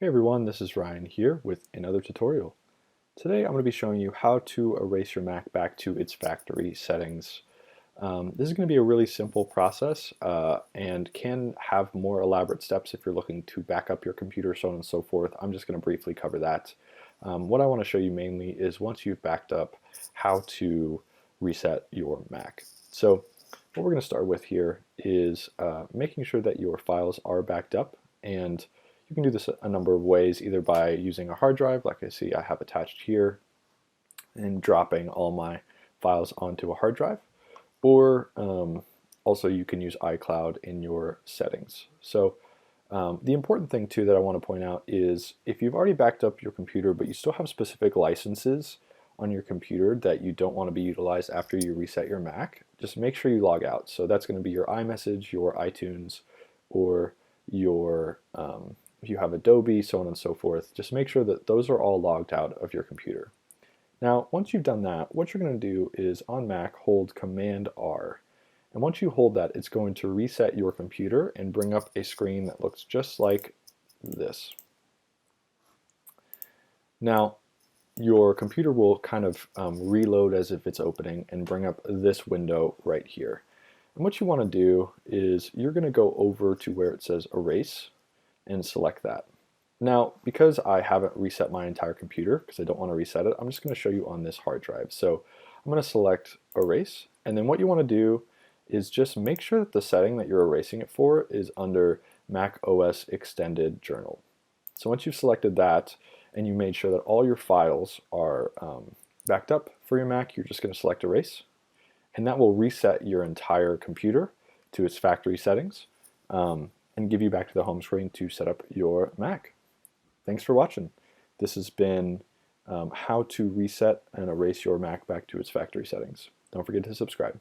Hey everyone, this is Ryan here with another tutorial. Today I'm going to be showing you how to erase your Mac back to its factory settings. This is going to be a really simple process and can have more elaborate steps if you're looking to back up your computer, so on and so forth. I'm just going to briefly cover that. What I want to show you mainly is once you've backed up, how to reset your Mac. So what we're going to start with here is making sure that your files are backed up, and you can do this a number of ways, either by using a hard drive like I see I have attached here and dropping all my files onto a hard drive, or also you can use iCloud in your settings. So the important thing too that I want to point out is if you've already backed up your computer but you still have specific licenses on your computer that you don't want to be utilized after you reset your Mac, just make sure you log out. So that's going to be your iMessage, your iTunes, or your if you have Adobe, so on and so forth. Just make sure that those are all logged out of your computer. Now, once you've done that, what you're going to do is on Mac, hold Command R. And once you hold that, it's going to reset your computer and bring up a screen that looks just like this. Now, your computer will kind of reload as if it's opening and bring up this window right here. And what you want to do is you're going to go over to where it says Erase and select that. Now, because I haven't reset my entire computer, because I don't want to reset it, I'm just going to show you on this hard drive. So I'm going to select Erase, and then what you want to do is just make sure that the setting that you're erasing it for is under Mac OS Extended Journal. So once you've selected that, and you made sure that all your files are backed up for your Mac, you're just going to select Erase, and that will reset your entire computer to its factory settings and give you back to the home screen to set up your Mac. Thanks for watching. This has been how to reset and erase your Mac back to its factory settings. Don't forget to subscribe.